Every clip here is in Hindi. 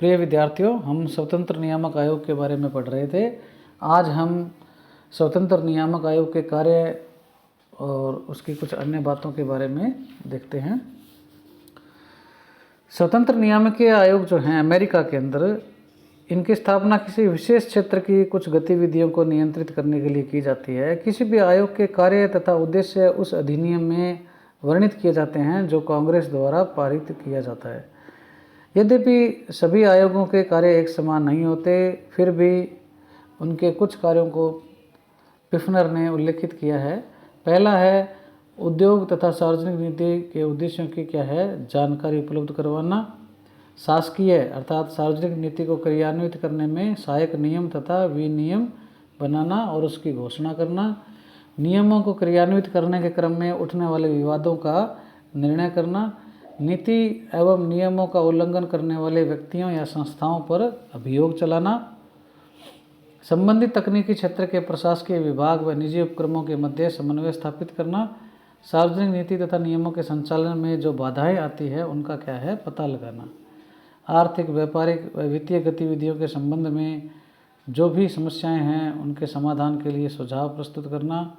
प्रिय विद्यार्थियों, हम स्वतंत्र नियामक आयोग के बारे में पढ़ रहे थे। आज हम स्वतंत्र नियामक आयोग के कार्य और उसकी कुछ अन्य बातों के बारे में देखते हैं। स्वतंत्र नियामकीय आयोग जो हैं अमेरिका के अंदर, इनकी स्थापना किसी विशेष क्षेत्र की कुछ गतिविधियों को नियंत्रित करने के लिए की जाती है। किसी भी आयोग के कार्य तथा उद्देश्य उस अधिनियम में वर्णित किए जाते हैं जो कांग्रेस द्वारा पारित किया जाता है। यद्यपि सभी आयोगों के कार्य एक समान नहीं होते, फिर भी उनके कुछ कार्यों को पिफनर ने उल्लेखित किया है। पहला है उद्योग तथा सार्वजनिक नीति के उद्देश्यों की क्या है, जानकारी उपलब्ध करवाना। शासकीय अर्थात सार्वजनिक नीति को क्रियान्वित करने में सहायक नियम तथा विनियम बनाना और उसकी घोषणा करना। नियमों को क्रियान्वित करने के क्रम में उठने वाले विवादों का निर्णय करना। नीति एवं नियमों का उल्लंघन करने वाले व्यक्तियों या संस्थाओं पर अभियोग चलाना। संबंधित तकनीकी क्षेत्र के प्रशासकीय विभाग व निजी उपक्रमों के मध्य समन्वय स्थापित करना। सार्वजनिक नीति तथा नियमों के संचालन में जो बाधाएं आती है उनका क्या है, पता लगाना। आर्थिक, व्यापारिक व वित्तीय गतिविधियों के संबंध में जो भी समस्याएं हैं उनके समाधान के लिए सुझाव प्रस्तुत करना।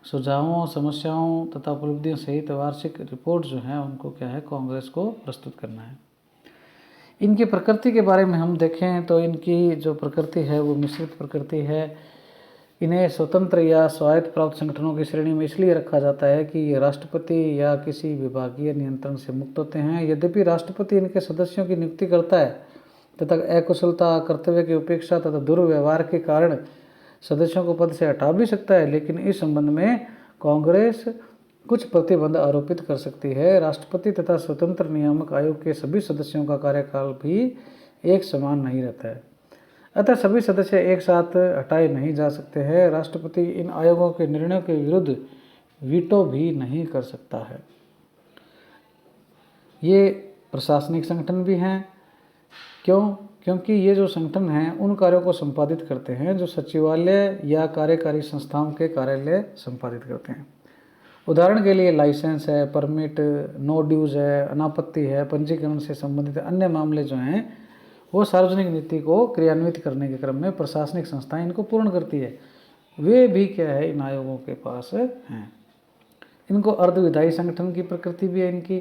सुझावों, समस्याओं तथा उपलब्धियों सहित वार्षिक रिपोर्ट जो है उनको क्या है, कांग्रेस को प्रस्तुत करना है। इनकी प्रकृति के बारे में हम देखें तो इनकी जो प्रकृति है वो मिश्रित प्रकृति है। इन्हें स्वतंत्र या स्वायत्त प्राप्त संगठनों की श्रेणी में इसलिए रखा जाता है कि ये राष्ट्रपति या किसी विभागीय नियंत्रण से मुक्त होते हैं। यद्यपि राष्ट्रपति इनके सदस्यों की नियुक्ति करता है तथा अकुशलता, कर्तव्य की उपेक्षा तथा दुर्व्यवहार के कारण सदस्यों को पद से हटा भी सकता है, लेकिन इस संबंध में कांग्रेस कुछ प्रतिबंध आरोपित कर सकती है। राष्ट्रपति तथा स्वतंत्र नियामक आयोग के सभी सदस्यों का कार्यकाल भी एक समान नहीं रहता है, अतः सभी सदस्य एक साथ हटाए नहीं जा सकते हैं। राष्ट्रपति इन आयोगों के निर्णयों के विरुद्ध वीटो भी नहीं कर सकता है। ये प्रशासनिक संगठन भी हैं। क्योंकि ये जो संगठन हैं उन कार्यों को संपादित करते हैं जो सचिवालय या कार्यकारी संस्थाओं के कार्यालय संपादित करते हैं। उदाहरण के लिए लाइसेंस है, परमिट, नो ड्यूज है, अनापत्ति है, पंजीकरण से संबंधित अन्य मामले जो हैं वो सार्वजनिक नीति को क्रियान्वित करने के क्रम में प्रशासनिक संस्थाएं इनको पूर्ण करती है। वे भी क्या है, इन आयोगों के पास हैं। इनको अर्धविधायी संगठन की प्रकृति भी है इनकी,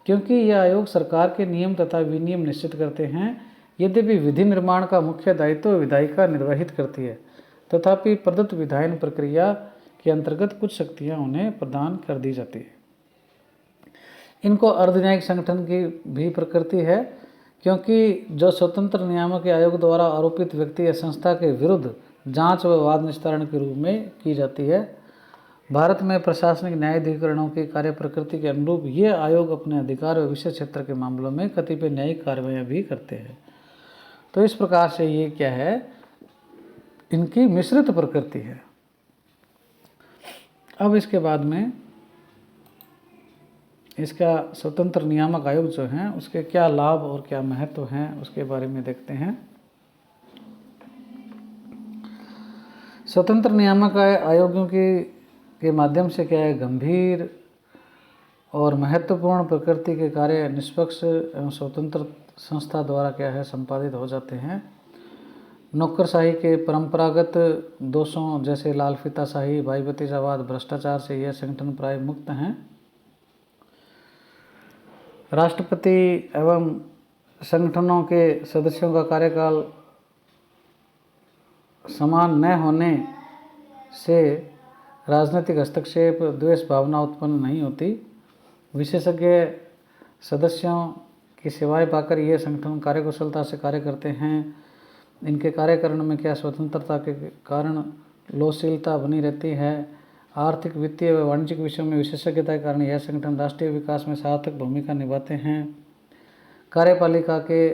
क्योंकि यह आयोग सरकार के नियम तथा विनियम निश्चित करते हैं। यद्यपि विधि निर्माण का मुख्य दायित्व विधायिका निर्वहित करती है, तथापि प्रदत्त विधायन प्रक्रिया के अंतर्गत कुछ शक्तियां उन्हें प्रदान कर दी जाती है। इनको अर्धन्यायिक संगठन की भी प्रकृति है, क्योंकि जो स्वतंत्र नियामक आयोग द्वारा आरोपित व्यक्ति या संस्था के विरुद्ध जांच व वाद निस्तारण के रूप में की जाती है। भारत में प्रशासनिक न्यायाधिकरणों की कार्य प्रकृति के अनुरूप ये आयोग अपने अधिकार व विषय क्षेत्र के मामलों में कतिपय न्यायिक कार्रवाइयाँ भी करते हैं। तो इस प्रकार से ये क्या है, इनकी मिश्रित प्रकृति है। अब इसके बाद में इसका स्वतंत्र नियामक आयोग जो है उसके क्या लाभ और क्या महत्व हैं उसके बारे में देखते हैं। स्वतंत्र नियामक आयोगों के माध्यम से क्या है, गंभीर और महत्वपूर्ण प्रकृति के कार्य निष्पक्ष एवं स्वतंत्र संस्था द्वारा क्या है, संपादित हो जाते हैं। नौकरशाही के परंपरागत दोषों जैसे लाल फीताशाही, भाई भतीजावाद, भ्रष्टाचार से यह संगठन प्राय मुक्त हैं। राष्ट्रपति एवं संगठनों के सदस्यों का कार्यकाल समान न होने से राजनीतिक हस्तक्षेप, द्वेष भावना उत्पन्न नहीं होती। विशेषज्ञ सदस्यों की सेवाएं पाकर ये संगठन कार्यकुशलता से कार्य करते हैं। इनके कार्यकरण में क्या स्वतंत्रता के कारण लोकशीलता बनी रहती है। आर्थिक, वित्तीय व वाणिज्यिक विषयों में विशेषज्ञता के कारण यह संगठन राष्ट्रीय विकास में सार्थक भूमिका निभाते हैं। कार्यपालिका के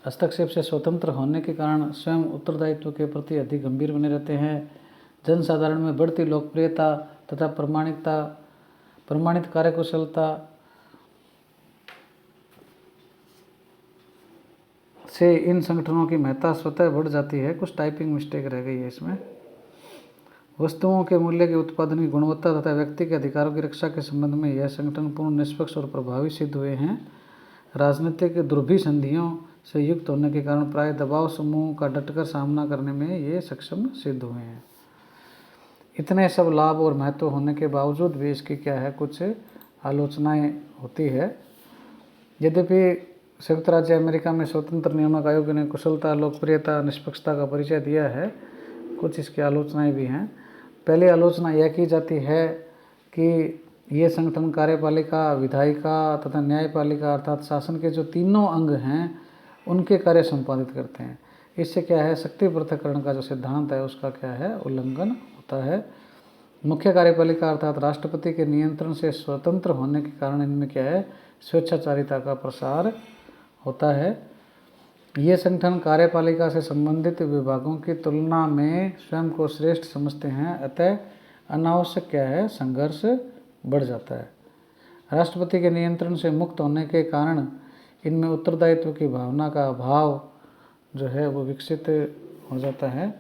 हस्तक्षेप से स्वतंत्र होने के कारण स्वयं उत्तरदायित्व के प्रति अधिक गंभीर बने रहते हैं। जनसाधारण में बढ़ती लोकप्रियता तथा प्रमाणित कार्यकुशलता से इन संगठनों की महत्ता स्वतः बढ़ जाती है। कुछ टाइपिंग मिस्टेक रह गई है इसमें। वस्तुओं के मूल्य के उत्पादन की गुणवत्ता तथा व्यक्ति के अधिकारों की रक्षा के संबंध में यह संगठन पूर्ण निष्पक्ष और प्रभावी सिद्ध हुए हैं। राजनीतिक दुर्भिसंधियों से युक्त होने के कारण प्राय दबाव समूह का डटकर सामना करने में ये सक्षम सिद्ध हुए हैं। इतने सब लाभ और महत्व होने के बावजूद भी इसकी क्या है, कुछ आलोचनाएं होती है। यद्यपि संयुक्त राज्य अमेरिका में स्वतंत्र नियामक आयोग ने कुशलता, लोकप्रियता, निष्पक्षता का परिचय दिया है, कुछ इसकी आलोचनाएं भी हैं। पहली आलोचना यह की जाती है कि ये संगठन कार्यपालिका, विधायिका तथा न्यायपालिका अर्थात शासन के जो तीनों अंग हैं उनके कार्य संपादित करते हैं। इससे क्या है, शक्ति पृथक्करण का जो सिद्धांत है उसका क्या है, उल्लंघन होता है। मुख्य कार्यपालिका अर्थात राष्ट्रपति के नियंत्रण से स्वतंत्र होने के कारण इनमें क्या है, स्वेच्छाचारिता का प्रसार होता है। ये संगठन कार्यपालिका से संबंधित विभागों की तुलना में स्वयं को श्रेष्ठ समझते हैं, अतः अनावश्यक क्या है, संघर्ष बढ़ जाता है। राष्ट्रपति के नियंत्रण से मुक्त होने के कारण इनमें उत्तरदायित्व की भावना का अभाव जो है वो विकसित हो जाता है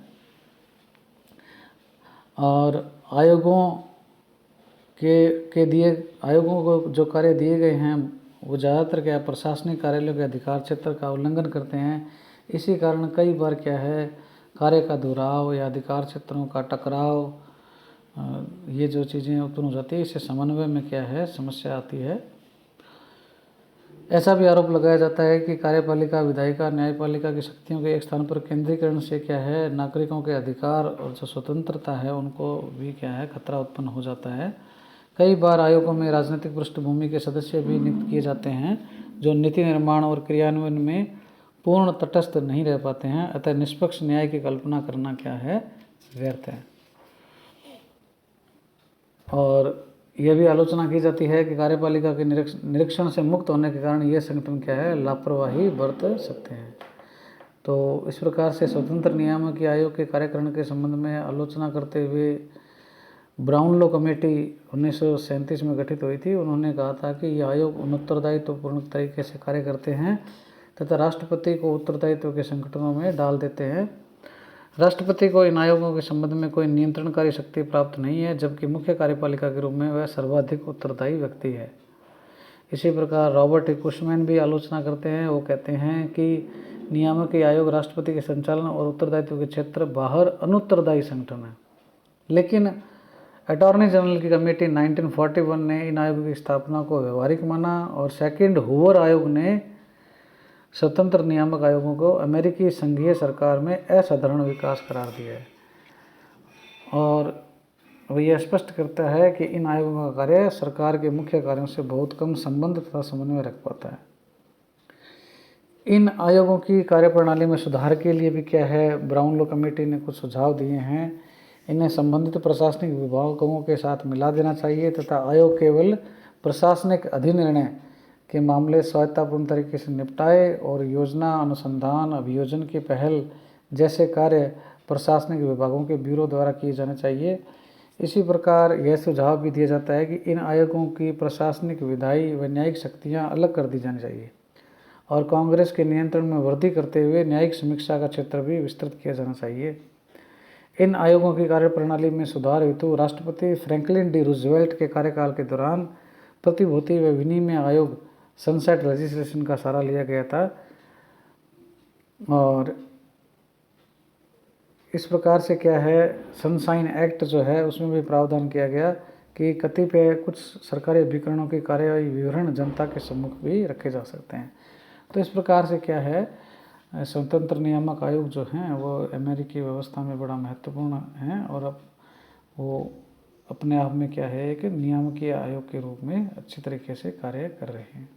और आयोगों को जो कार्य दिए गए हैं वो ज़्यादातर क्या है, प्रशासनिक कार्यालयों के अधिकार क्षेत्र का उल्लंघन करते हैं। इसी कारण कई बार क्या है, कार्य का दोहराव या अधिकार क्षेत्रों का टकराव, ये जो चीज़ें उत्पन्न हो जाती है, इससे समन्वय में क्या है, समस्या आती है। ऐसा भी आरोप लगाया जाता है कि कार्यपालिका, विधायिका, न्यायपालिका की शक्तियों के एक स्थान पर केंद्रीकरण से क्या है, नागरिकों के अधिकार और जो स्वतंत्रता है उनको भी क्या है, खतरा उत्पन्न हो जाता है। कई बार आयोगों में राजनीतिक पृष्ठभूमि के सदस्य भी नियुक्त किए जाते हैं जो नीति निर्माण और क्रियान्वयन में पूर्ण तटस्थ नहीं रह पाते हैं, अतः निष्पक्ष न्याय की कल्पना करना क्या है, व्यर्थ है। और यह भी आलोचना की जाती है कि कार्यपालिका के निरीक्षण से मुक्त होने के कारण यह संगठन क्या है, लापरवाही बरत सकते हैं। तो इस प्रकार से स्वतंत्र नियामक आयोग के कार्यकारण के संबंध में आलोचना करते हुए ब्राउनलो कमेटी 1937 में गठित हुई थी। उन्होंने कहा था कि यह आयोग उत्तरदायित्वपूर्ण तरीके से कार्य करते हैं तथा राष्ट्रपति को उत्तरदायित्व के संगठनों में डाल देते हैं। राष्ट्रपति को इन आयोगों के संबंध में कोई नियंत्रणकारी शक्ति प्राप्त नहीं है, जबकि मुख्य कार्यपालिका के रूप में वह सर्वाधिक उत्तरदायी व्यक्ति है। इसी प्रकार रॉबर्ट कुशमैन भी आलोचना करते हैं। वो कहते हैं कि नियामक आयोग राष्ट्रपति के संचालन और उत्तरदायित्व के क्षेत्र बाहर अनुत्तरदायी संगठन है। लेकिन अटॉर्नी जनरल की कमेटी 1941 ने इन आयोगों की स्थापना को व्यवहारिक माना और सेकंड हूवर आयोग ने स्वतंत्र नियामक आयोगों को अमेरिकी संघीय सरकार में असाधारण विकास करार दिया है। और वह यह स्पष्ट करता है कि इन आयोगों का कार्य सरकार के मुख्य कार्यों से बहुत कम संबंध तथा समन्वय रख पाता है। इन आयोगों की कार्यप्रणाली में सुधार के लिए भी क्या है, ब्राउनलो कमेटी ने कुछ सुझाव दिए हैं। इन्हें संबंधित प्रशासनिक विभागों के साथ मिला देना चाहिए तथा आयोग केवल प्रशासनिक अधिनिर्णय के मामले स्वायत्ततापूर्ण तरीके से निपटाए और योजना, अनुसंधान, अभियोजन की पहल जैसे कार्य प्रशासनिक विभागों के ब्यूरो द्वारा किए जाने चाहिए। इसी प्रकार यह सुझाव भी दिया जाता है कि इन आयोगों की प्रशासनिक, विधायी व न्यायिक शक्तियाँ अलग कर दी जानी चाहिए और कांग्रेस के नियंत्रण में वृद्धि करते हुए न्यायिक समीक्षा का क्षेत्र भी विस्तृत किया जाना चाहिए। इन आयोगों की कार्यप्रणाली में सुधार हेतु राष्ट्रपति फ्रैंकलिन डी रूजवेल्ट के कार्यकाल के दौरान प्रतिभूति व विनिमय आयोग सनसेट लेजिस्लेशन का सहारा लिया गया था और इस प्रकार से क्या है, सनशाइन एक्ट जो है उसमें भी प्रावधान किया गया कि कतिपय कुछ सरकारी अभिकरणों की कार्यवाही विवरण जनता के सम्मुख भी रखे जा सकते हैं। तो इस प्रकार से क्या है, स्वतंत्र नियामक आयोग जो हैं वो अमेरिकी व्यवस्था में बड़ा महत्वपूर्ण हैं और अब वो अपने आप में क्या है, एक नियामकीय आयोग के रूप में अच्छी तरीके से कार्य कर रहे हैं।